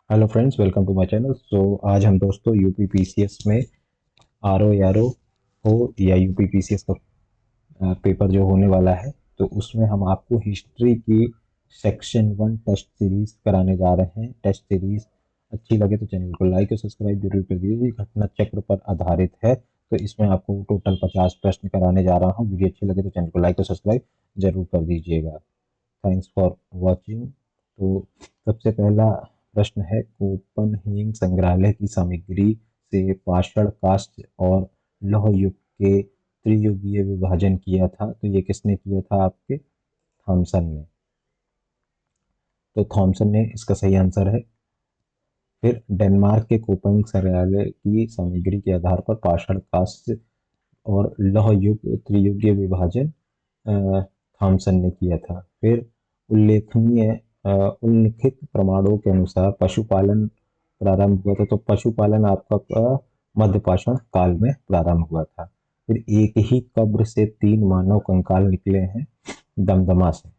Hello friends, welcome to my channel. आज हम दोस्तों यूपी पीसीएस में आरओ यारो हो या यूपी पीसीएस का पेपर जो होने वाला है, तो उसमें हम आपको हिस्ट्री की सेक्शन 1 टेस्ट सीरीज कराने जा रहे हैं। टेस्ट सीरीज अच्छी लगे तो चैनल को लाइक और सब्सक्राइब जरूर कर दीजिए। घटना चक्र पर आधारित है, तो इसमें आपको टोटल 50 प्रश्न कराने जा रहा हूँ। वीडियो अच्छी लगे तो चैनल को लाइक और सब्सक्राइब जरूर कर दीजिएगा। Thanks for watching. तो सबसे पहला प्रश्न है, कोपनहेगन संग्रहालय की सामग्री से पाषाण काष्ठ और लौह युग के त्रियुगीय विभाजन किया था, तो ये किसने किया था? आपके थॉमसन ने। तो थॉमसन ने इसका सही आंसर है। फिर डेनमार्क के कोपेनहेगन संग्रहालय की सामग्री के आधार पर पाषाण काष्ठ और लौह युग त्रियुगीय विभाजन थॉमसन ने किया था। फिर उल्लेखनीय उल्लिखित प्रमाणों के अनुसार पशुपालन प्रारंभ हुआ था, तो पशुपालन आपका मध्यपाषाण काल में प्रारंभ हुआ था। फिर एक ही कब्र से 3 मानव कंकाल निकले हैं दमदमा से।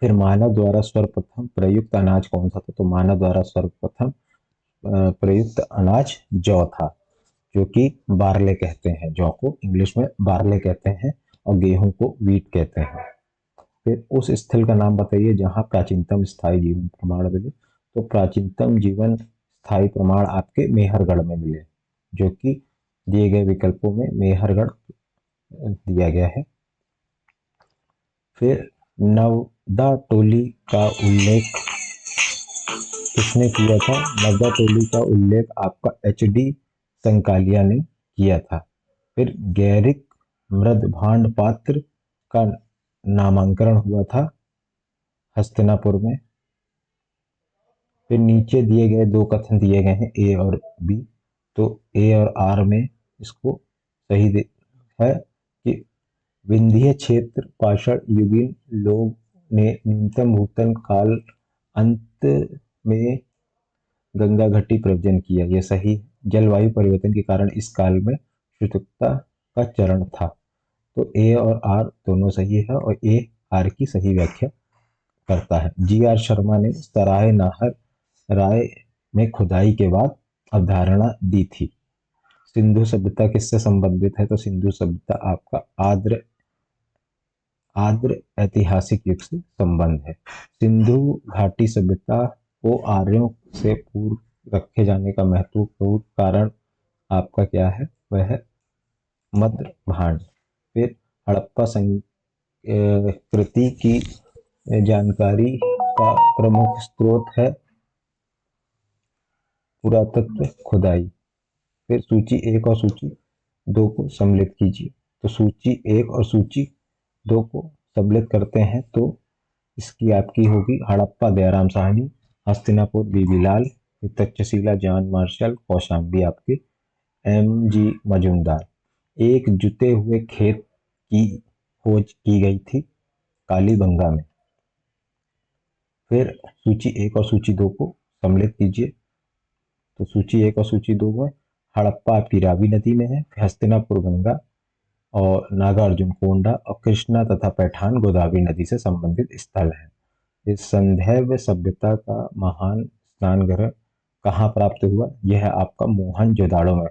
फिर मानव द्वारा सर्वप्रथम प्रयुक्त अनाज कौन सा था? तो मानव द्वारा सर्वप्रथम प्रयुक्त अनाज जौ था, जो कि बार्ले कहते हैं। जौ को इंग्लिश में बार्ले कहते हैं और गेहूं को वीट कहते हैं। फिर उस स्थल का नाम बताइए जहां प्राचीनतम स्थायी जीवन प्रमाण मिले। तो प्राचीनतम जीवन स्थायी प्रमाण आपके मेहरगढ़ में मिले, जो कि दिए गए विकल्पों में मेहरगढ़ दिया गया है। फिर नवदा टोली का उल्लेख किसने किया था? नवदा टोली का उल्लेख आपका एच डी संकालिया ने किया था। फिर गैरिक मृदभांड पात्र का नामांकन हुआ था हस्तिनापुर में। फिर नीचे दिए गए दो कथन दिए गए हैं, ए और बी। तो ए और आर में इसको सही है कि विंध्य क्षेत्र पाषाण युगीन लोग ने न्यूनतम भूतन काल अंत में गंगा घटी प्रवचन किया, यह सही। जलवायु परिवर्तन के कारण इस काल में शुष्कता का चरण था। तो ए और आर दोनों सही है और ए आर की सही व्याख्या करता है। जी आर शर्मा ने सराय नाहर राय में खुदाई के बाद अवधारणा दी थी। सिंधु सभ्यता किससे संबंधित है? तो सिंधु सभ्यता आपका आद्र आद्र ऐतिहासिक युग से संबंध है। सिंधु घाटी सभ्यता को आर्यों से पूर्व रखे जाने का महत्वपूर्ण कारण आपका क्या है? वह है मध्य भांड। फिर हड़प्पा संस्कृति की जानकारी का प्रमुख स्रोत है पुरातत्व खुदाई। फिर सूची 1 और सूची 2 को सम्मिलित कीजिए। तो सूची 1 और सूची 2 को सम्मिलित करते हैं तो इसकी आपकी होगी हड़प्पा दयाराम साहनी, हस्तिनापुर बीबी लाल, तक्षशिला जॉन मार्शल, कौशाम्बी आपके M. G. मजूमदार। एक जुते हुए खेत की खोज की गई थी कालीबंगा में। फिर सूची 1 और सूची 2 को सम्मिलित कीजिए। तो सूची 1 और सूची 2 में हड़प्पा आपकी रावी नदी में है, हस्तिनापुर गंगा और नागार्जुन कोंडा और कृष्णा तथा पैठान गोदावरी नदी से संबंधित स्थल है। इस संदैव सभ्यता का महान स्नान ग्रह कहाँ प्राप्त हुआ? यह आपका मोहनजोदाड़ो में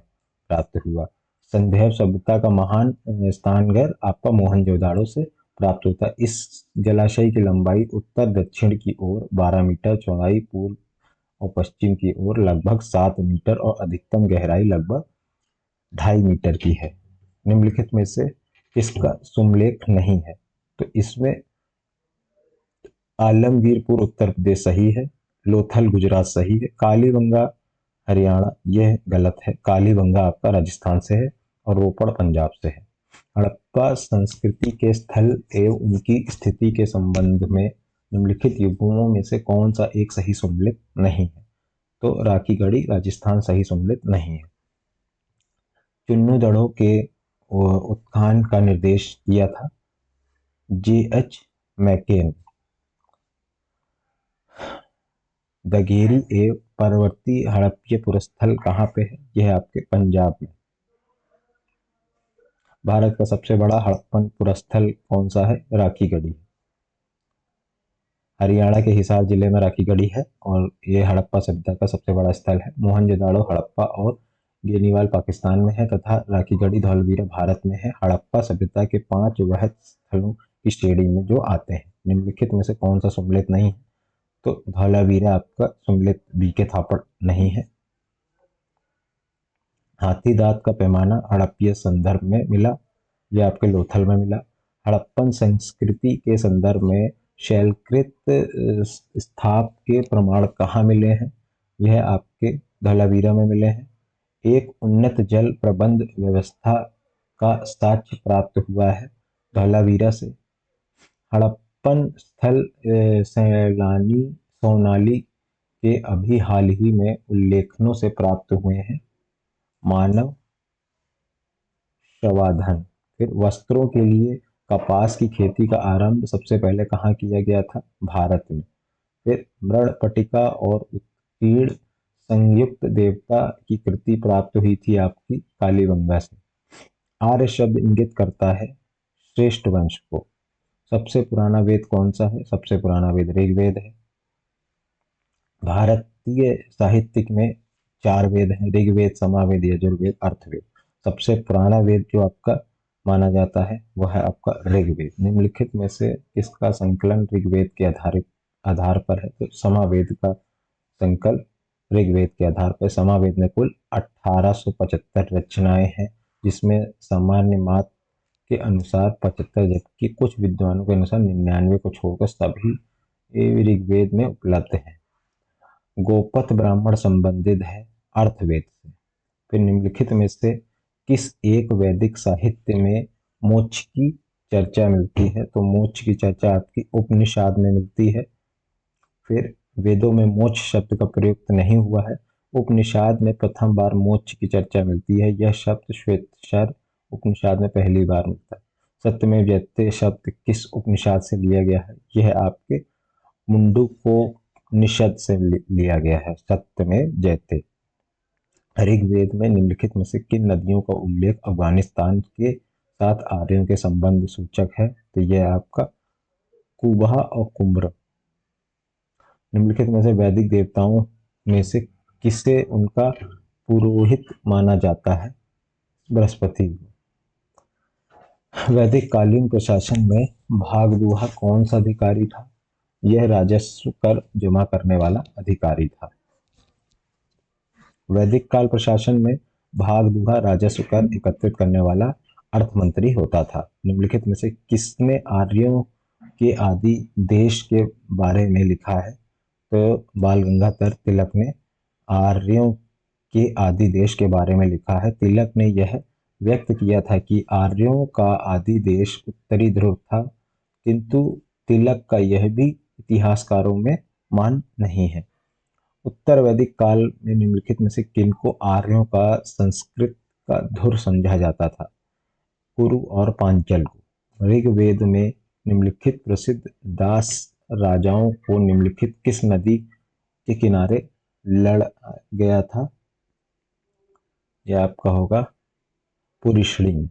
प्राप्त हुआ। संदैव सभ्यता का महान स्नानघर आपका मोहनजोदाड़ो से प्राप्त होता है। इस जलाशय की लंबाई उत्तर दक्षिण की ओर 12 मीटर, चौड़ाई पूर्व और पश्चिम की ओर लगभग 7 मीटर और अधिकतम गहराई लगभग 2.5 मीटर की है। निम्नलिखित में से किसका सुमलेख नहीं है? तो इसमें आलमगीरपुर उत्तर प्रदेश सही है, लोथल गुजरात सही है, कालीबंगा हरियाणा यह गलत है। कालीबंगा आपका राजस्थान से है और रोपड़ पंजाब से है। हड़प्पा संस्कृति के स्थल एवं उनकी स्थिति के संबंध में निम्नलिखित युग्मों में से कौन सा एक सही सुमेलित नहीं है? तो राखी गढ़ी राजस्थान सही सुमेलित नहीं है। चुन्नू दड़ों के उत्थान का निर्देश किया था J. H. मैकेन। दघेरी एवं परवर्ती हड़प्पीय पुरस्थल कहाँ पे है? यह आपके पंजाब में। भारत का सबसे बड़ा हड़प्पन पुरस्थल कौन सा है? राखी गढ़ी। हरियाणा के हिसार जिले में राखी गढ़ी है और ये हड़प्पा सभ्यता का सबसे बड़ा स्थल है। मोहनजोदाड़ो हड़प्पा और गेनीवाल पाकिस्तान में है तथा राखी गढ़ी धौलवीरा भारत में है। हड़प्पा सभ्यता के 5 वृहद स्थलों की श्रेणी में जो आते हैं, निम्नलिखित में से कौन सा सम्मिलित नहीं है? तो धौलावीरा आपका सम्मिलित बी के थापड़ नहीं है। हाथी दांत का पैमाना हड़प्पीय संदर्भ में मिला, यह आपके लोथल में मिला। हड़प्पन संस्कृति के संदर्भ में शैलकृत स्थाप के प्रमाण कहाँ मिले हैं? यह आपके धौलावीरा में मिले हैं। एक उन्नत जल प्रबंध व्यवस्था का साक्ष्य प्राप्त हुआ है धौलावीरा से। हड़प्पन स्थल सैलानी सोनाली के अभी हाल ही में उल्लेखनों से प्राप्त हुए हैं। मानव शवाधन। फिर वस्त्रों के लिए कपास की खेती का आरंभ सबसे पहले कहाँ किया गया था? भारत में। फिर मृणपटिका और उत्कीर्ण संयुक्त देवता की कृति प्राप्त हुई थी आपकी कालीबंगा से। आर्य शब्द इंगित करता है श्रेष्ठ वंश को। सबसे पुराना वेद कौन सा है? सबसे पुराना वेद ऋग्वेद है। भारतीय साहित्य में 4 वेद हैं, ऋग्वेद, सामवेद, यजुर्वेद, अर्थवेद। सबसे पुराना वेद जो आपका माना जाता है वह है आपका ऋग्वेद। निम्नलिखित में से किसका संकलन ऋग्वेद के आधार पर है? तो सामवेद का संकल्प ऋग्वेद के आधार पर। सामवेद में कुल 1875 रचनाएं हैं, जिसमें सामान्य मात के अनुसार 75, जबकि कुछ विद्वानों के अनुसार 99 को छोड़कर सभी ऋग्वेद में उपलब्ध हैं। गोपथ ब्राह्मण संबंधित है अर्थवेद से। फिर निम्नलिखित में से किस एक वैदिक साहित्य में मोक्ष की चर्चा मिलती है? तो मोक्ष की चर्चा आपकी उपनिषद में मिलती है। फिर वेदों में मोक्ष शब्द का प्रयुक्त नहीं हुआ है। उपनिषद में प्रथम बार मोक्ष की चर्चा मिलती है। यह शब्द श्वेतशर उपनिषद में पहली बार मिलता है। सत्यमेव जयते शब्द किस उपनिषद से लिया गया है? यह आपके मुंडकोपनिषद से लिया गया है, सत्यमेव जयते। ऋग्वेद में निम्नलिखित में से किन नदियों का उल्लेख अफगानिस्तान के साथ आर्यों के संबंध सूचक है? तो यह आपका कुबा और कुम्र। निम्नलिखित में से वैदिक देवताओं में से किसे उनका पुरोहित माना जाता है? बृहस्पति। वैदिक कालीन प्रशासन में भागदुहा कौन सा अधिकारी था? यह राजस्व कर जमा करने वाला अधिकारी था। वैदिक काल प्रशासन में भागदुहा राजस्व कर एकत्रित करने वाला अर्थ मंत्री होता था। निम्नलिखित में से किसने आर्यों के आदि देश के बारे में लिखा है? तो बाल गंगाधर तिलक ने आर्यों के आदि देश के बारे में लिखा है। तिलक ने यह व्यक्त किया था कि आर्यों का आदि देश उत्तरी ध्रुव था, किंतु तिलक का यह भी इतिहासकारों में मान नहीं है। उत्तर वैदिक काल में निम्नलिखित में से किनको आर्यों का संस्कृत का धुर समझा जाता था? कुरु और पांचल को। ऋग्वेद में निम्नलिखित प्रसिद्ध दास राजाओं को निम्नलिखित किस नदी के किनारे लड़ गया था? यह आपका होगा पुरुषणी।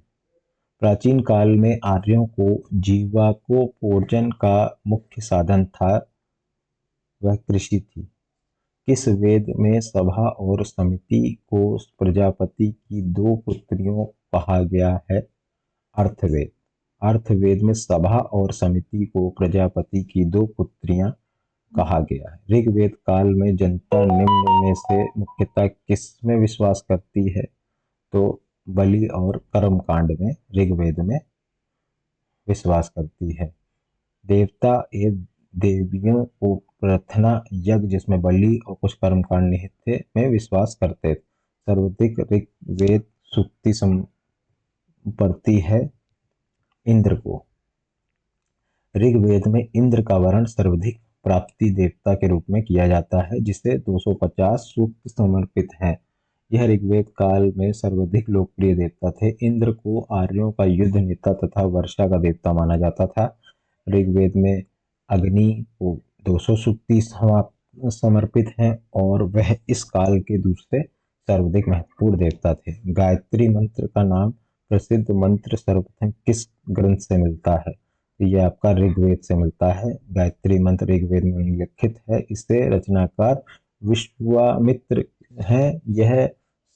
प्राचीन काल में आर्यों को जीविकोपार्जन का मुख्य साधन था, वह कृषि थी। किस वेद में सभा और समिति को प्रजापति की 2 पुत्रियों कहा गया है? अर्थवेद। अर्थवेद में सभा और समिति को प्रजापति की 2 पुत्रियां कहा गया है। ऋग्वेद काल में जनता निम्न में से मुख्यतः किसमें विश्वास करती है? तो बलि और कर्मकांड में ऋग्वेद में विश्वास करती है। देवता एवं देवियों को प्रार्थना यज्ञ जिसमें बलि और कुछ कर्मकांड निहित थे में विश्वास करते थे। सर्वाधिक ऋग्वेद सूक्ति संपत्ति है इंद्र को। ऋग्वेद में इंद्र का वर्ण सर्वाधिक प्राप्ति देवता के रूप में किया जाता है, जिसे 250 सूक्त समर्पित हैं। यह ऋग्वेद काल में सर्वाधिक लोकप्रिय देवता थे। इंद्र को आर्यों का युद्ध नेता तथा वर्षा का देवता माना जाता था। ऋग्वेद में अग्नि को 200 सूक्ति समर्पित हैं और वह इस काल के दूसरे सर्वाधिक महत्वपूर्ण देवता थे। गायत्री मंत्र का नाम प्रसिद्ध मंत्र सर्वप्रथम किस ग्रंथ से मिलता है? तो ये आपका ऋग्वेद से मिलता है। गायत्री मंत्र ऋग्वेद में उल्लिखित है। इसे रचनाकार विश्वामित्र है। यह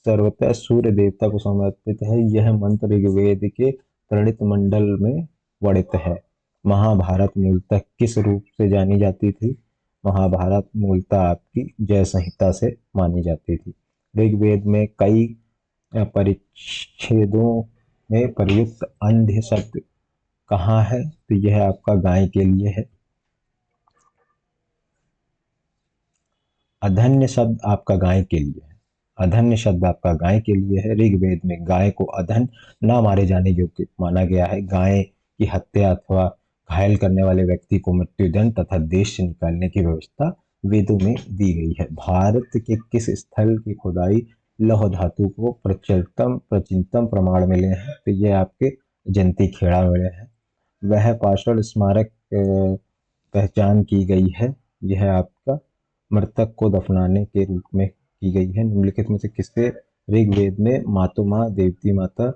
सर्वतः सूर्य देवता को समर्पित है। यह मंत्र ऋग्वेद के तृणित मंडल में वर्णित है। महाभारत मूलतः किस रूप से जानी जाती थी? महाभारत मूलतः आपकी जय संहिता से मानी जाती थी। ऋग्वेद में कई परिच्छेदों में प्रयुक्त अंध्य शब्द कहाँ है? तो यह आपका गाय के लिए है। अधन्य शब्द आपका गाय के लिए है। अधन्य शब्द आपका गाय के लिए है। ऋग्वेद में गाय को अधन ना मारे जाने योग्य माना गया है। गाय की हत्या अथवा घायल करने वाले व्यक्ति को मृत्युदंड तथा देश से निकालने की व्यवस्था वेदों में दी गई है। भारत के किस स्थल की खुदाई लौह धातु को प्राचीनतम प्रमाण मिले हैं? तो ये आपके जयंती खेड़ा मिले हैं। वह पाषाण स्मारक पहचान की गई है। यह आपका मृतक को दफनाने के रूप में की गई है। निम्नलिखित में से किससे ऋग्वेद में मातुमा देवती माता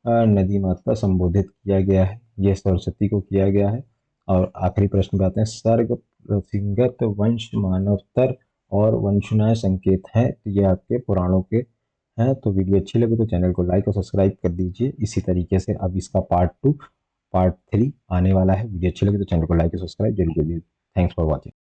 नदी माता संबोधित किया गया है? यह सरस्वती को किया गया है। और आखिरी प्रश्न पे आते हैं। सर्ग प्रसिंगत वंश मानवतर और वंशनाय संकेत हैं। तो ये आपके पुराणों के हैं। तो वीडियो अच्छी लगे तो चैनल को लाइक और सब्सक्राइब कर दीजिए। इसी तरीके से अब इसका पार्ट 2 पार्ट 3 आने वाला है। वीडियो अच्छी लगे तो चैनल को लाइक और सब्सक्राइब जरूर करिए। Thanks for watching.